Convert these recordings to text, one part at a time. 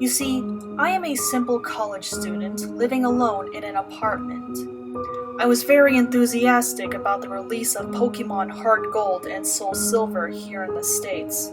You see, I am a simple college student living alone in an apartment. I was very enthusiastic about the release of Pokemon Heart Gold and Soul Silver here in the States.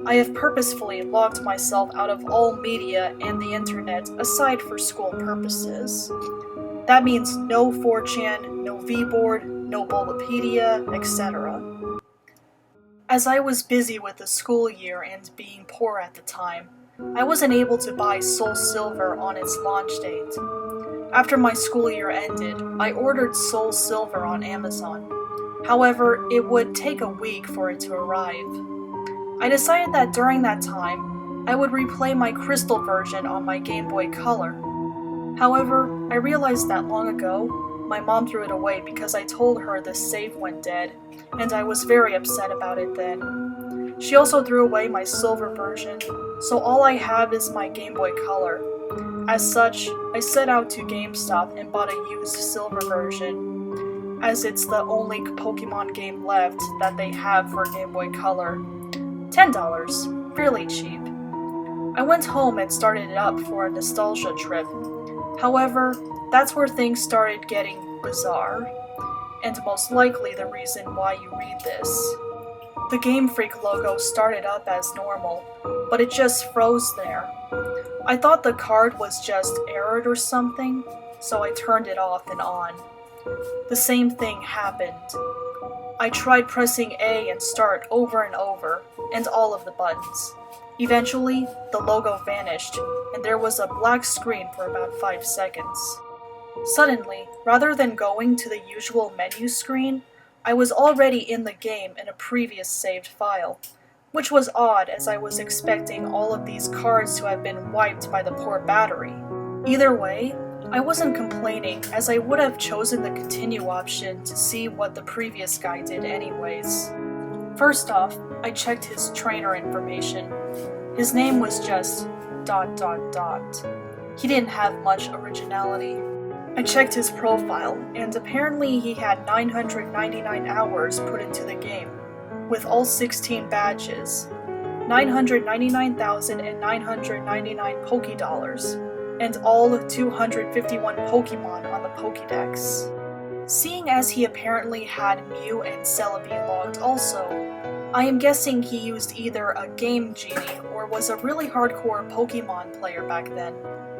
I have purposefully locked myself out of all media and the internet aside for school purposes. That means no 4chan, no VBoard, no Bulbapedia, etc. As I was busy with the school year and being poor at the time, I wasn't able to buy Soul Silver on its launch date. After my school year ended, I ordered Soul Silver on Amazon. However, it would take a week for it to arrive. I decided that during that time, I would replay my Crystal version on my Game Boy Color. However, I realized that long ago, my mom threw it away because I told her the save went dead, and I was very upset about it then. She also threw away my Silver version, so all I have is my Game Boy Color. As such, I set out to GameStop and bought a used Silver version, as it's the only Pokemon game left that they have for Game Boy Color. $10, fairly cheap. I went home and started it up for a nostalgia trip. However, that's where things started getting bizarre, and most likely the reason why you read this. The Game Freak logo started up as normal, but it just froze there. I thought the card was just errored or something, so I turned it off and on. The same thing happened. I tried pressing A and start over and over, and all of the buttons. Eventually, the logo vanished, and there was a black screen for about 5 seconds. Suddenly, rather than going to the usual menu screen, I was already in the game in a previous saved file, which was odd as I was expecting all of these cards to have been wiped by the poor battery. Either way, I wasn't complaining as I would have chosen the continue option to see what the previous guy did anyways. First off, I checked his trainer information. His name was just ... He didn't have much originality. I checked his profile, and apparently he had 999 hours put into the game, with all 16 badges, 999,999 Pokédollars, and all 251 Pokemon on the Pokédex. Seeing as he apparently had Mew and Celebi logged also, I am guessing he used either a Game Genie or was a really hardcore Pokemon player back then.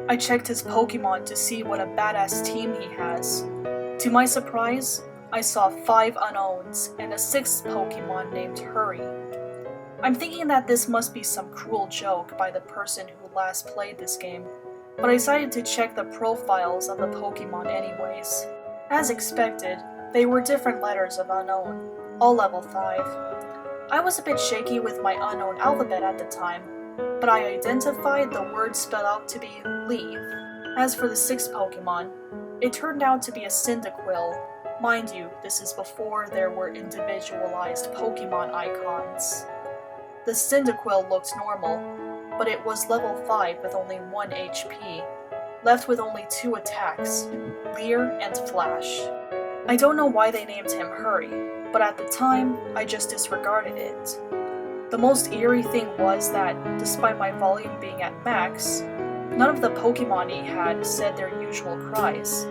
I checked his Pokemon to see what a badass team he has. To my surprise, I saw 5 unknowns and a 6th Pokemon named Hurry. I'm thinking that this must be some cruel joke by the person who last played this game, but I decided to check the profiles of the Pokemon anyways. As expected, they were different letters of unknown, all level 5. I was a bit shaky with my unknown alphabet at the time, but I identified the word spelled out to be leave. As for the 6th Pokemon, it turned out to be a Cyndaquil. Mind you, this is before there were individualized Pokemon icons. The Cyndaquil looked normal, but it was level 5 with only 1 HP, left with only 2 attacks, Leer and Flash. I don't know why they named him Hurry, but at the time, I just disregarded it. The most eerie thing was that, despite my volume being at max, none of the Pokemon he had said their usual cries.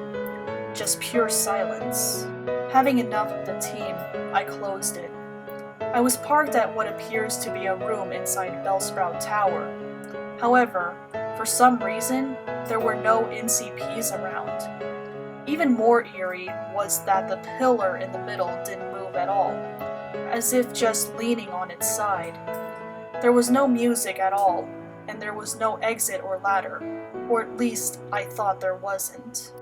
Just pure silence. Having enough of the team, I closed it. I was parked at what appears to be a room inside Bellsprout Tower. However, for some reason, there were no NCPs around. Even more eerie was that the pillar in the middle didn't move at all, as if just leaning on its side. There was no music at all, and there was no exit or ladder, or at least I thought there wasn't.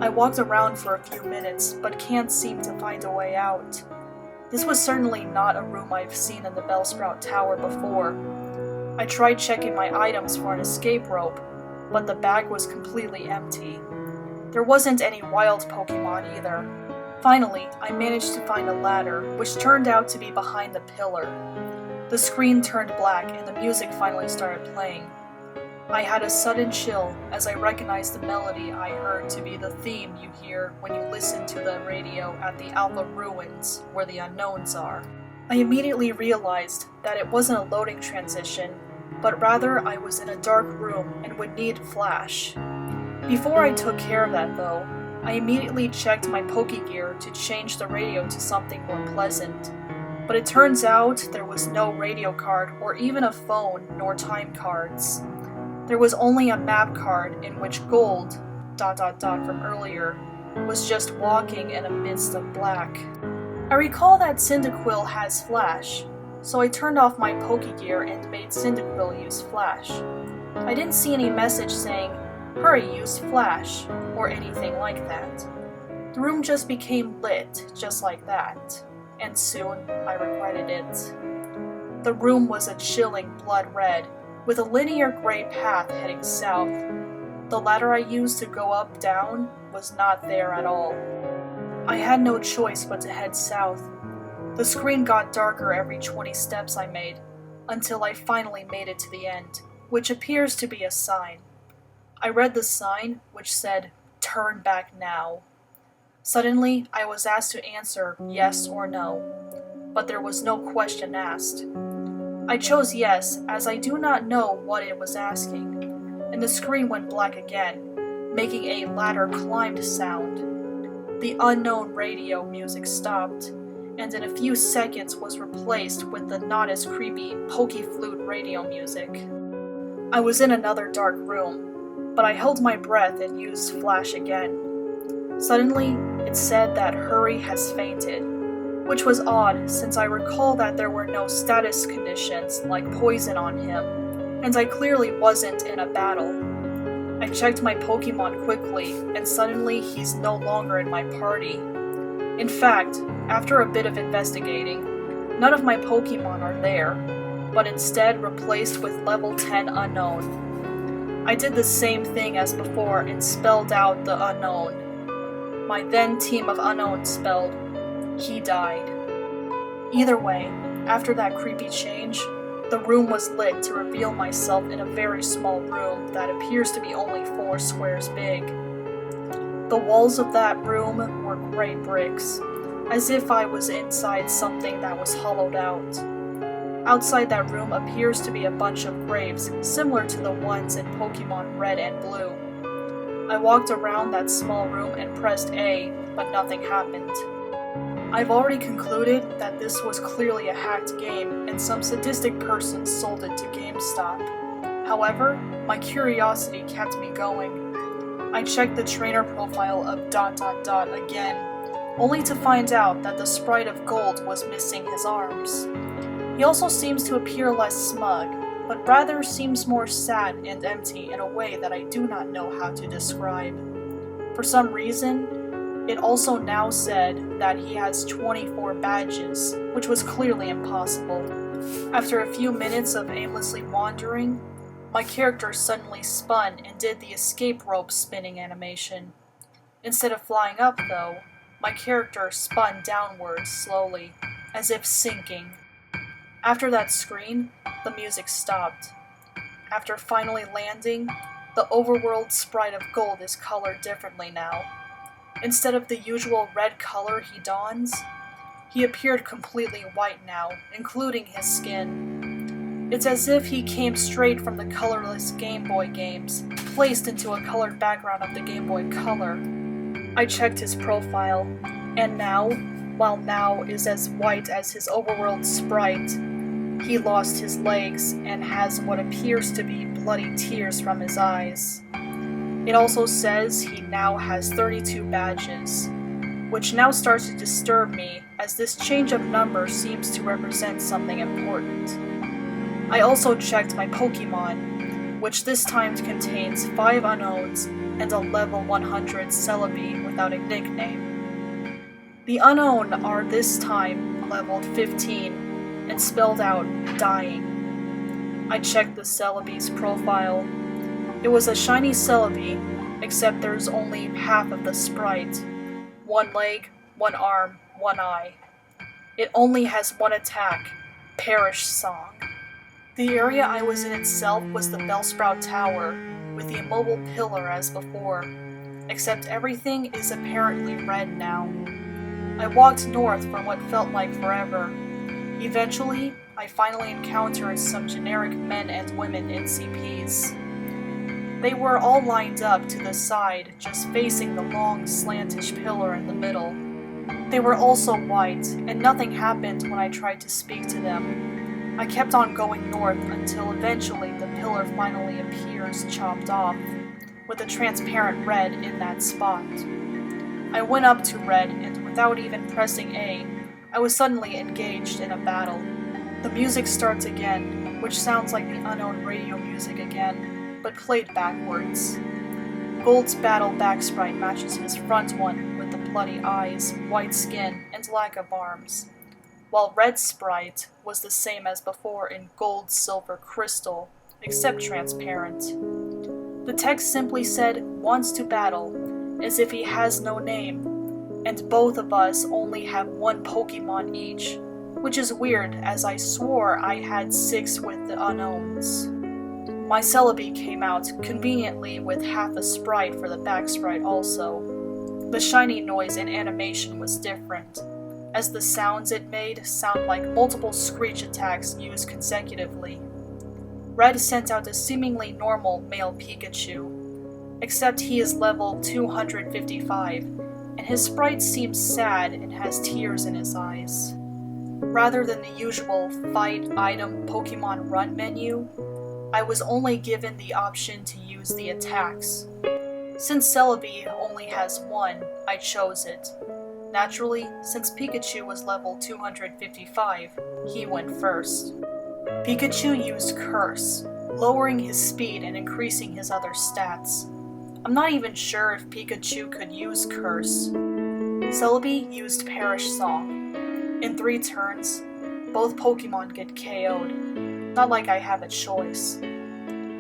I walked around for a few minutes, but can't seem to find a way out. This was certainly not a room I've seen in the Bellsprout Tower before. I tried checking my items for an escape rope, but the bag was completely empty. There wasn't any wild Pokemon either. Finally, I managed to find a ladder, which turned out to be behind the pillar. The screen turned black and the music finally started playing. I had a sudden chill as I recognized the melody I heard to be the theme you hear when you listen to the radio at the Alpha Ruins, where the unknowns are. I immediately realized that it wasn't a loading transition, but rather I was in a dark room and would need flash. Before I took care of that though, I immediately checked my Pokegear to change the radio to something more pleasant. But it turns out there was no radio card or even a phone nor time cards. There was only a map card in which Gold, from earlier, was just walking in a mist of black. I recall that Cyndaquil has Flash, so I turned off my Pokegear and made Cyndaquil use Flash. I didn't see any message saying, "Hurry, use Flash," or anything like that. The room just became lit, just like that, and soon I regretted it. The room was a chilling blood red, with a linear gray path heading south. The ladder I used to go up down was not there at all. I had no choice but to head south. The screen got darker every 20 steps I made, until I finally made it to the end, which appears to be a sign. I read the sign, which said, "Turn back now." Suddenly, I was asked to answer yes or no, but there was no question asked. I chose yes, as I do not know what it was asking, and the screen went black again, making a ladder climbed sound. The unknown radio music stopped, and in a few seconds was replaced with the not as creepy Pokeflute radio music. I was in another dark room, but I held my breath and used Flash again. Suddenly, it said that Hurry has fainted, which was odd since I recall that there were no status conditions like poison on him, and I clearly wasn't in a battle. I checked my Pokemon quickly, and suddenly he's no longer in my party. In fact, after a bit of investigating, none of my Pokemon are there, but instead replaced with level 10 unknown. I did the same thing as before and spelled out the unknown. My then team of unknowns spelled, "He died." Either way, after that creepy change, the room was lit to reveal myself in a very small room that appears to be only 4 squares big. The walls of that room were gray bricks, as if I was inside something that was hollowed out. Outside that room appears to be a bunch of graves similar to the ones in Pokemon Red and Blue. I walked around that small room and pressed A, but nothing happened. I've already concluded that this was clearly a hacked game and some sadistic person sold it to GameStop. However, my curiosity kept me going. I checked the trainer profile of ... again, only to find out that the sprite of Gold was missing his arms. He also seems to appear less smug, but rather seems more sad and empty in a way that I do not know how to describe. For some reason, it also now said that he has 24 badges, which was clearly impossible. After a few minutes of aimlessly wandering, my character suddenly spun and did the escape rope spinning animation. Instead of flying up, though, my character spun downwards slowly, as if sinking. After that screen, the music stopped. After finally landing, the overworld sprite of Gold is colored differently now. Instead of the usual red color he dons, he appeared completely white now, including his skin. It's as if he came straight from the colorless Game Boy games, placed into a colored background of the Game Boy Color. I checked his profile, and now, while now is as white as his overworld sprite, he lost his legs and has what appears to be bloody tears from his eyes. It also says he now has 32 badges, which now starts to disturb me as this change of number seems to represent something important. I also checked my Pokemon, which this time contains 5 unknowns and a level 100 Celebi without a nickname. The unknown are this time leveled 15 and spelled out dying. I checked the Celebi's profile. It was a shiny Celebi, except there's only half of the sprite. 1 leg, 1 arm, 1 eye. It only has 1 attack, Perish Song. The area I was in itself was the Bellsprout Tower, with the immobile pillar as before, except everything is apparently red now. I walked north for what felt like forever. Eventually, I finally encountered some generic men and women NCPs. They were all lined up to the side, just facing the long, slantish pillar in the middle. They were also white, and nothing happened when I tried to speak to them. I kept on going north until eventually the pillar finally appears chopped off, with a transparent red in that spot. I went up to red, and without even pressing A, I was suddenly engaged in a battle. The music starts again, which sounds like the unknown radio music again, but played backwards. Gold's battle backsprite matches his front one with the bloody eyes, white skin, and lack of arms, while Red's sprite was the same as before in gold, silver, crystal, except transparent. The text simply said, "Wants to battle," as if he has no name, and both of us only have one Pokemon each, which is weird as I swore I had 6 with the unknowns. My Celebi came out conveniently with half a sprite for the back sprite also. The shiny noise and animation was different, as the sounds it made sound like multiple screech attacks used consecutively. Red sent out a seemingly normal male Pikachu, except he is level 255, and his sprite seems sad and has tears in his eyes. Rather than the usual fight, item, Pokemon run menu, I was only given the option to use the attacks. Since Celebi only has 1, I chose it. Naturally, since Pikachu was level 255, he went first. Pikachu used Curse, lowering his speed and increasing his other stats. I'm not even sure if Pikachu could use Curse. Celebi used Perish Song. In 3 turns, both Pokemon get KO'd. Not like I have a choice.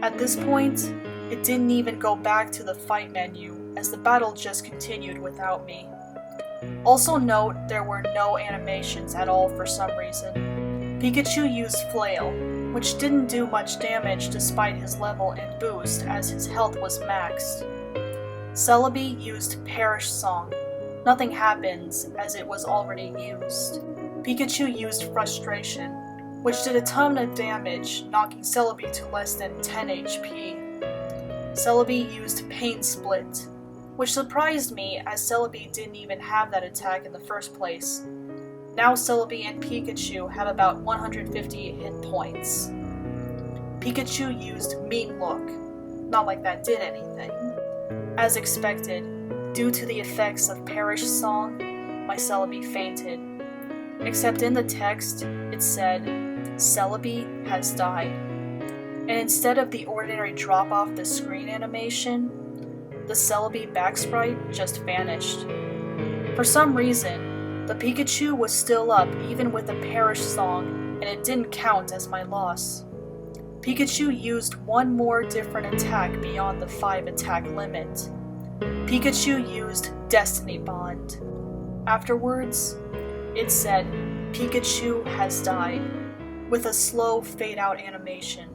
At this point, it didn't even go back to the fight menu, as the battle just continued without me. Also note, there were no animations at all for some reason. Pikachu used Flail, which didn't do much damage despite his level and boost, as his health was maxed. Celebi used Perish Song. Nothing happens, as it was already used. Pikachu used Frustration, which did a ton of damage, knocking Celebi to less than 10 HP. Celebi used Pain Split, which surprised me as Celebi didn't even have that attack in the first place. Now Celebi and Pikachu have about 150 hit points. Pikachu used Mean Look, not like that did anything. As expected, due to the effects of Perish Song, my Celebi fainted. Except in the text, it said, "Celebi has died." And instead of the ordinary drop off the screen animation, the Celebi backsprite just vanished. For some reason, the Pikachu was still up even with the Perish Song, and it didn't count as my loss. Pikachu used 1 more different attack beyond the 5 attack limit. Pikachu used Destiny Bond. Afterwards, it said, "Pikachu has died," with a slow fade-out animation.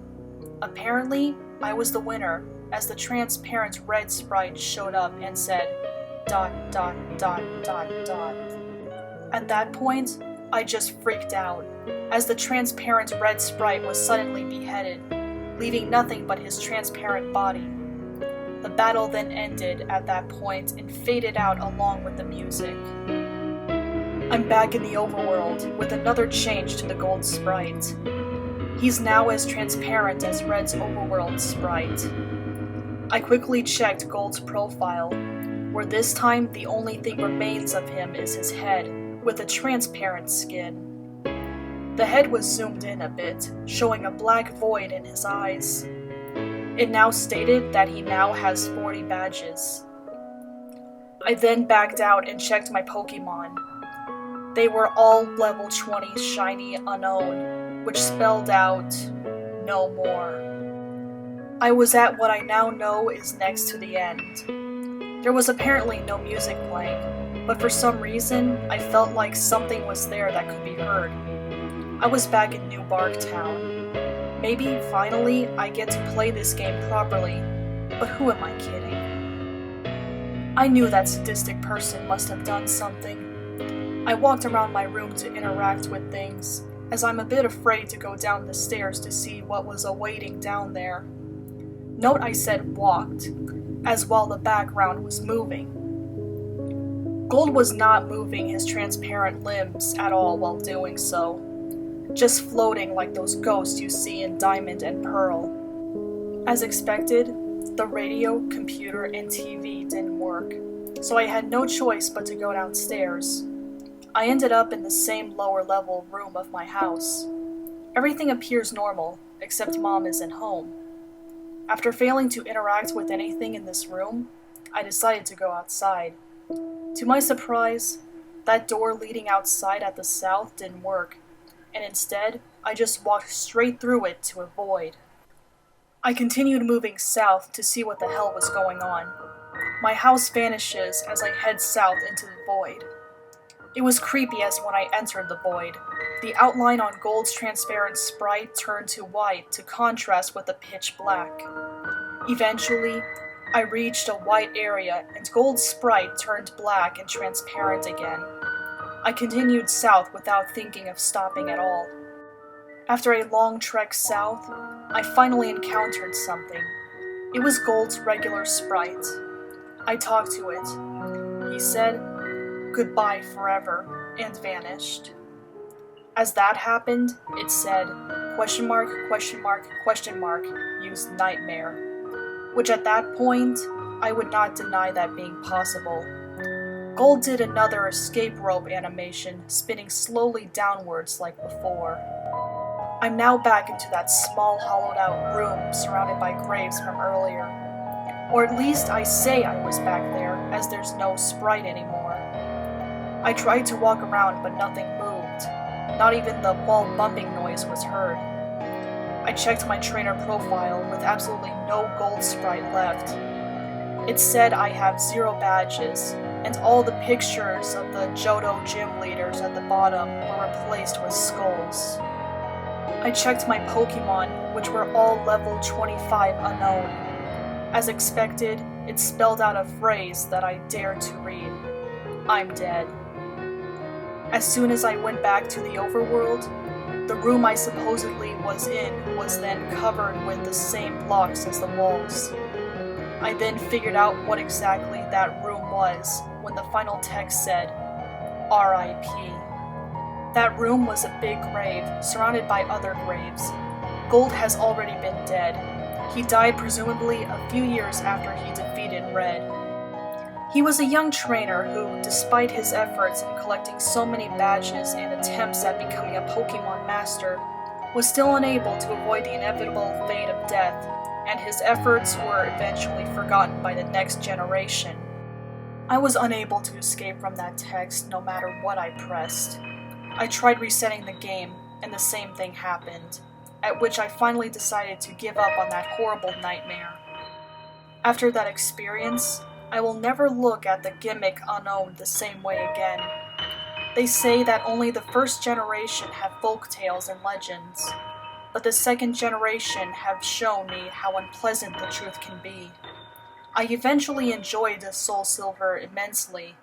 Apparently, I was the winner, as the transparent red sprite showed up and said, ... At that point, I just freaked out, as the transparent red sprite was suddenly beheaded, leaving nothing but his transparent body. The battle then ended at that point and faded out along with the music. I'm back in the overworld with another change to the gold sprite. He's now as transparent as Red's overworld sprite. I quickly checked Gold's profile, where this time the only thing remains of him is his head, with a transparent skin. The head was zoomed in a bit, showing a black void in his eyes. It now stated that he now has 40 badges. I then backed out and checked my Pokemon. They were all level 20 shiny unknown, which spelled out, no more. I was at what I now know is next to the end. There was apparently no music playing, but for some reason, I felt like something was there that could be heard. I was back in New Bark Town. Maybe, finally, I get to play this game properly, but who am I kidding? I knew that sadistic person must have done something. I walked around my room to interact with things, as I'm a bit afraid to go down the stairs to see what was awaiting down there. Note I said walked, as while the background was moving. Gold was not moving his transparent limbs at all while doing so, just floating like those ghosts you see in Diamond and Pearl. As expected, the radio, computer, and TV didn't work, so I had no choice but to go downstairs. I ended up in the same lower level room of my house. Everything appears normal, except Mom isn't home. After failing to interact with anything in this room, I decided to go outside. To my surprise, that door leading outside at the south didn't work, and instead, I just walked straight through it to a void. I continued moving south to see what the hell was going on. My house vanishes as I head south into the void. It was creepy as when I entered the void. The outline on Gold's transparent sprite turned to white to contrast with the pitch black. Eventually, I reached a white area and Gold's sprite turned black and transparent again. I continued south without thinking of stopping at all. After a long trek south, I finally encountered something. It was Gold's regular sprite. I talked to it. He said, "Goodbye forever," and vanished. As that happened, it said, question mark, use nightmare. Which at that point, I would not deny that being possible. Gold did another escape rope animation, spinning slowly downwards like before. I'm now back into that small hollowed out room surrounded by graves from earlier. Or at least I say I was back there, as there's no sprite anymore. I tried to walk around but nothing moved. Not even the wall bumping noise was heard. I checked my trainer profile with absolutely no gold sprite left. It said I have 0 badges, and all the pictures of the Johto gym leaders at the bottom were replaced with skulls. I checked my Pokemon, which were all level 25 unknown. As expected, it spelled out a phrase that I dared to read. I'm dead. As soon as I went back to the overworld, the room I supposedly was in was then covered with the same blocks as the walls. I then figured out what exactly that room was when the final text said, R.I.P. That room was a big grave, surrounded by other graves. Gold has already been dead. He died presumably a few years after he defeated Red. He was a young trainer who, despite his efforts in collecting so many badges and attempts at becoming a Pokemon master, was still unable to avoid the inevitable fate of death, and his efforts were eventually forgotten by the next generation. I was unable to escape from that text no matter what I pressed. I tried resetting the game, and the same thing happened, at which I finally decided to give up on that horrible nightmare. After that experience, I will never look at the gimmick unknown the same way again. They say that only the first generation have folk tales and legends, but the second generation have shown me how unpleasant the truth can be. I eventually enjoyed the Soul Silver immensely,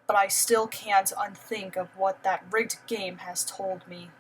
but I still can't unthink of what that rigged game has told me.